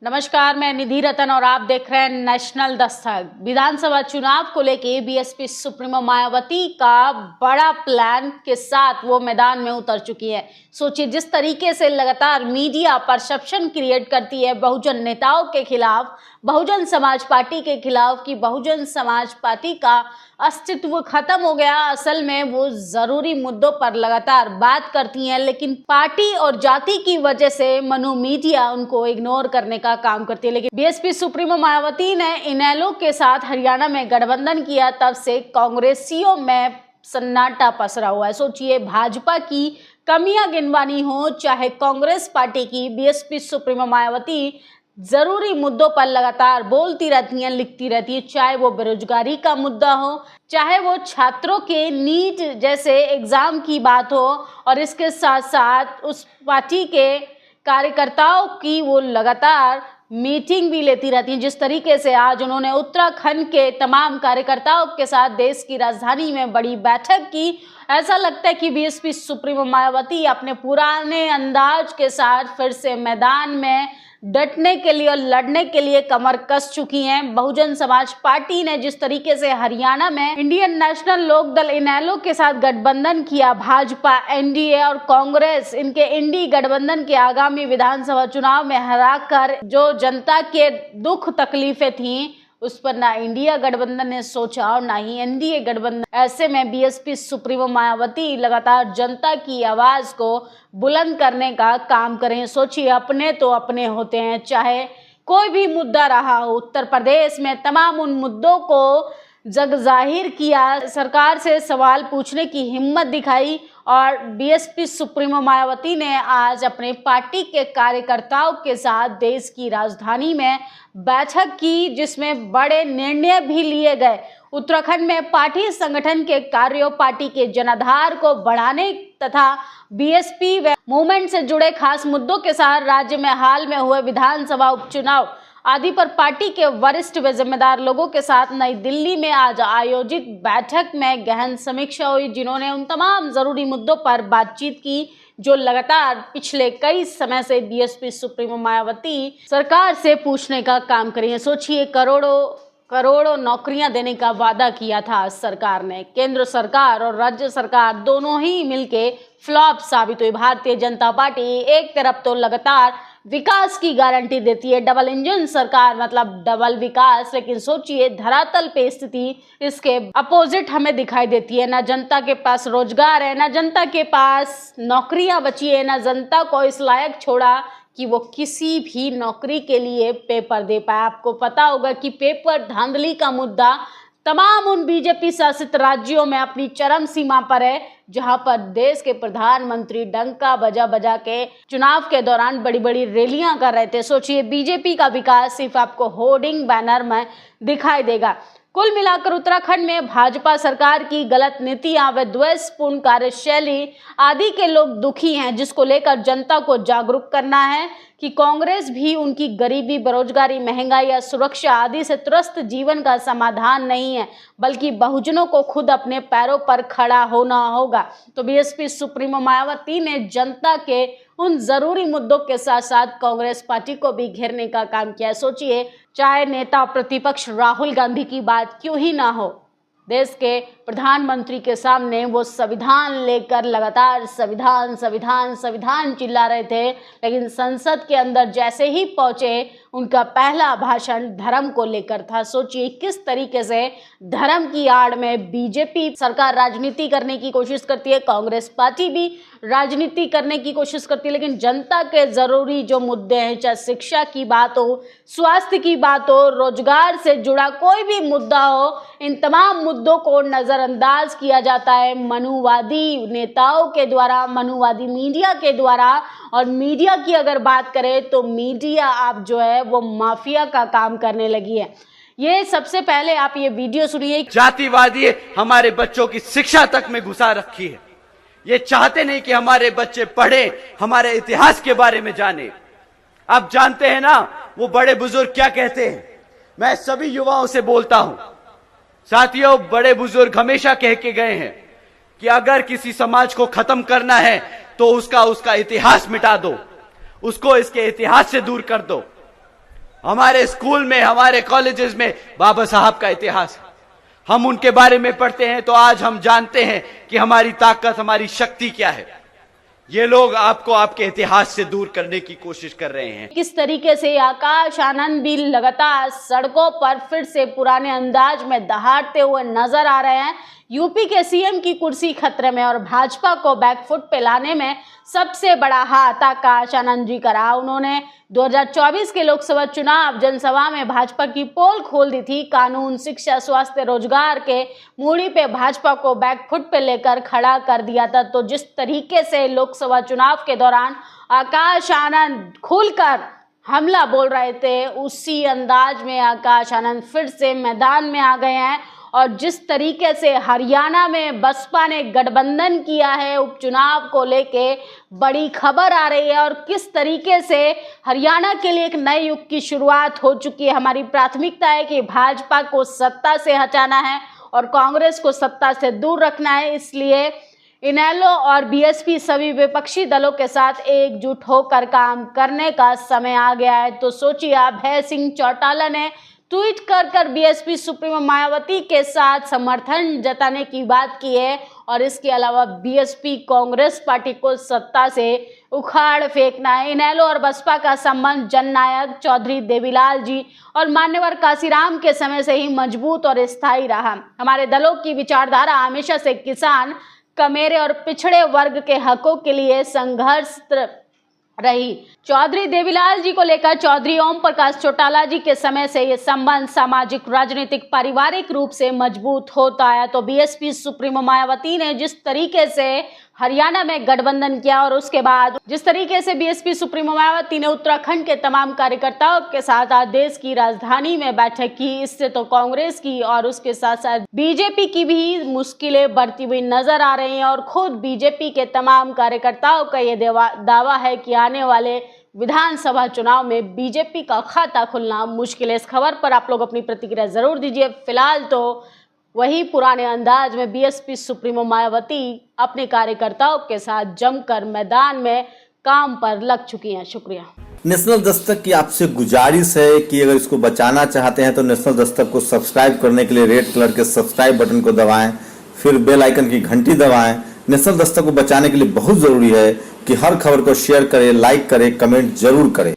नमस्कार, मैं निधि रतन और आप देख रहे हैं नेशनल दस्तक। विधानसभा चुनाव को लेके बीएसपी सुप्रीमो मायावती का बड़ा प्लान के साथ वो मैदान में उतर चुकी है। सोचिए, जिस तरीके से लगातार मीडिया परसेप्शन क्रिएट करती है बहुजन नेताओं के खिलाफ, बहुजन समाज पार्टी के खिलाफ कि बहुजन समाज पार्टी का अस्तित्व खत्म हो गया। असल में वो जरूरी मुद्दों पर लगातार बात करती हैं, लेकिन पार्टी और जाति की वजह से मनु मीडिया उनको इग्नोर करने का काम करती है। लेकिन बीएसपी सुप्रीमो मायावती ने इनेलो के साथ हरियाणा में गठबंधन किया, तब से कांग्रेसियों में सन्नाटा पसरा हुआ है। सोचिए, भाजपा की कमियां गिनवानी हो चाहे कांग्रेस पार्टी की, बीएसपी सुप्रीमो मायावती जरूरी मुद्दों पर लगातार बोलती रहती हैं, लिखती रहती है। चाहे वो बेरोजगारी का मुद्दा हो, चाहे वो छात्रों के नीट जैसे एग्जाम की बात हो, और इसके साथ साथ उस पार्टी के कार्यकर्ताओं की वो लगातार मीटिंग भी लेती रहती हैं। जिस तरीके से आज उन्होंने उत्तराखंड के तमाम कार्यकर्ताओं के साथ देश की राजधानी में बड़ी बैठक की, ऐसा लगता है कि बीएसपी सुप्रीमो मायावती अपने पुराने अंदाज के साथ फिर से मैदान में डटने के लिए और लड़ने के लिए कमर कस चुकी हैं। बहुजन समाज पार्टी ने जिस तरीके से हरियाणा में इंडियन नेशनल लोक दल इनेलो के साथ गठबंधन किया, भाजपा, एनडीए और कांग्रेस इनके इंडी गठबंधन के आगामी विधानसभा चुनाव में हराकर जो जनता के दुख तकलीफें थी, उस पर ना इंडिया गठबंधन ने सोचा और ना ही एनडीए गठबंधन। ऐसे में बीएसपी सुप्रीमो मायावती लगातार जनता की आवाज को बुलंद करने का काम करें। सोचिए, अपने तो अपने होते हैं, चाहे कोई भी मुद्दा रहा हो। उत्तर प्रदेश में तमाम उन मुद्दों को जग जाहिर किया, सरकार से सवाल पूछने की हिम्मत दिखाई, और बीएसपी सुप्रीमो मायावती ने आज अपने पार्टी के कार्यकर्ताओं के साथ देश की राजधानी में बैठक की, जिसमें बड़े निर्णय भी लिए गए। उत्तराखंड में पार्टी संगठन के कार्यों, पार्टी के जनाधार को बढ़ाने तथा बीएसपी व मूवमेंट से जुड़े खास मुद्दों के साथ राज्य में हाल में हुए विधानसभा उपचुनाव आदि पर पार्टी के वरिष्ठ व जिम्मेदार लोगों के साथ नई दिल्ली में आज आयोजित बैठक में गहन समीक्षा हुई, जिन्होंने उन तमाम जरूरी मुद्दों पर बातचीत की जो लगातार पिछले कई समय से बीएसपी सुप्रीमो मायावती सरकार से पूछने का काम करी है। सोचिए, करोड़ों नौकरियां देने का वादा किया था सरकार ने। केंद्र सरकार और राज्य सरकार दोनों ही मिलके फ्लॉप साबित हुई। भारतीय जनता पार्टी एक तरफ तो लगातार विकास की गारंटी देती है, डबल इंजन सरकार मतलब डबल विकास, लेकिन सोचिए धरातल पे स्थिति इसके अपोजिट हमें दिखाई देती है। ना जनता के पास रोजगार है, ना जनता के पास नौकरियां बची है, ना जनता को इस लायक छोड़ा कि वो किसी भी नौकरी के लिए पेपर दे पाए। आपको पता होगा कि पेपर धांधली का मुद्दा तमाम उन बीजेपी शासित राज्यों में अपनी चरम सीमा पर है, जहां पर देश के प्रधानमंत्री डंका बजा बजा के चुनाव के दौरान बड़ी बड़ी रैलियां कर रहे थे। सोचिए, बीजेपी का विकास सिर्फ आपको होर्डिंग बैनर में दिखाई देगा। कुल मिलाकर उत्तराखंड में भाजपा सरकार की गलत नीतियां व द्वेषपूर्ण कार्यशैली आदि के लोग दुखी हैं, जिसको लेकर जनता को जागरूक करना है कि कांग्रेस भी उनकी गरीबी, बेरोजगारी, महंगाई या सुरक्षा आदि से त्रस्त जीवन का समाधान नहीं है, बल्कि बहुजनों को खुद अपने पैरों पर खड़ा होना होगा। तो बीएसपी सुप्रीमो मायावती ने जनता के उन जरूरी मुद्दों के साथ साथ कांग्रेस पार्टी को भी घेरने का काम किया। सोचिए, चाहे नेता प्रतिपक्ष राहुल गांधी की बात क्यों ही ना हो, देश के प्रधानमंत्री के सामने वो संविधान लेकर लगातार संविधान संविधान संविधान चिल्ला रहे थे, लेकिन संसद के अंदर जैसे ही पहुंचे उनका पहला भाषण धर्म को लेकर था। सोचिए, किस तरीके से धर्म की आड़ में बीजेपी सरकार राजनीति करने की कोशिश करती है, कांग्रेस पार्टी भी राजनीति करने की कोशिश करती है, लेकिन जनता के जरूरी जो मुद्दे हैं, चाहे शिक्षा की बात हो, स्वास्थ्य की बात हो, रोजगार से जुड़ा कोई भी मुद्दा हो, इन तमाम मुद्दों को नजरअंदाज किया जाता है मनुवादी नेताओं के द्वारा, मनुवादी मीडिया के द्वारा। और मीडिया की अगर बात करें तो मीडिया आप जो है वो माफिया का काम करने लगी है। ये सबसे पहले आप ये वीडियो सुनिए। जातिवादी हमारे बच्चों की शिक्षा तक में घुसा रखी है। ये चाहते नहीं कि हमारे बच्चे पढ़े, हमारे इतिहास के बारे में जाने। आप जानते हैं ना वो बड़े बुजुर्ग क्या कहते हैं? मैं सभी युवाओं से बोलता हूं, साथियों, बड़े बुजुर्ग हमेशा कह के गए हैं कि अगर किसी समाज को खत्म करना है तो उसका इतिहास मिटा दो, उसको इसके इतिहास से दूर कर दो। हमारे स्कूल में, हमारे कॉलेजेस में बाबा साहब का इतिहास है। हम उनके बारे में पढ़ते हैं तो आज हम जानते हैं कि हमारी ताकत, हमारी शक्ति क्या है। ये लोग आपको आपके इतिहास से दूर करने की कोशिश कर रहे हैं। किस तरीके से आकाश आनंद भी लगातार सड़कों पर फिर से पुराने अंदाज में दहाड़ते हुए नजर आ रहे हैं। यूपी के सीएम की कुर्सी खतरे में और भाजपा को बैकफुट पे लाने में सबसे बड़ा हाथ आकाश आनंद जी का रहा। उन्होंने 2024 के लोकसभा चुनाव जनसभा में भाजपा की पोल खोल दी थी। कानून, शिक्षा, स्वास्थ्य, रोजगार के मूड़ी पे भाजपा को बैकफुट पे लेकर खड़ा कर दिया था। तो जिस तरीके से लोकसभा चुनाव के दौरान आकाश आनंद खुलकर हमला बोल रहे थे, उसी अंदाज में आकाश आनंद फिर से मैदान में आ गए हैं। और जिस तरीके से हरियाणा में बसपा ने गठबंधन किया है उपचुनाव को लेके बड़ी खबर आ रही है और किस तरीके से हरियाणा के लिए एक नए युग की शुरुआत हो चुकी है। हमारी प्राथमिकता है कि भाजपा को सत्ता से हटाना है और कांग्रेस को सत्ता से दूर रखना है। इसलिए इनेलो और बीएसपी सभी विपक्षी दलों के साथ एकजुट होकर काम करने का समय आ गया है। तो सोचिए, अभय सिंह चौटाला ने ट्वीट कर बीएसपी सुप्रीमो मायावती के साथ समर्थन जताने की बात की है और इसके अलावा बीएसपी कांग्रेस पार्टी को सत्ता से उखाड़ फेंकना है। इनेलो और बसपा का संबंध जननायक चौधरी देवीलाल जी और मान्यवर काशीराम के समय से ही मजबूत और स्थायी रहा। हमारे दलों की विचारधारा हमेशा से किसान, कमेरे और पिछड़े वर्ग के हकों के लिए संघर्ष रही। चौधरी देवीलाल जी को लेकर चौधरी ओम प्रकाश चौटाला जी के समय से ये संबंध सामाजिक, राजनीतिक, पारिवारिक रूप से मजबूत होता है। तो बीएसपी सुप्रीमो मायावती ने जिस तरीके से हरियाणा में गठबंधन किया और उसके बाद जिस तरीके से बीएसपी सुप्रीमो मायावती ने उत्तराखंड के तमाम कार्यकर्ताओं के साथ आज देश की राजधानी में बैठक की, इससे तो कांग्रेस की और उसके साथ साथ बीजेपी की भी मुश्किलें बढ़ती हुई नजर आ रही हैं। और खुद बीजेपी के तमाम कार्यकर्ताओं का ये दावा है कि आने वाले विधानसभा चुनाव में बीजेपी का खाता खुलना मुश्किल है। इस खबर पर आप लोग अपनी प्रतिक्रिया जरूर दीजिए। फिलहाल तो वही पुराने अंदाज में बीएसपी सुप्रीमो मायावती अपने कार्यकर्ताओं के साथ जमकर मैदान में काम पर लग चुकी हैं। शुक्रिया। नेशनल दस्तक की आपसे गुजारिश है कि अगर इसको बचाना चाहते हैं तो नेशनल दस्तक को सब्सक्राइब करने के लिए रेड कलर के सब्सक्राइब बटन को दबाएं, फिर बेल आइकन की घंटी दबाएं। नेशनल दस्तक को बचाने के लिए बहुत जरूरी है कि हर खबर को शेयर करें, लाइक करें, कमेंट जरूर करें।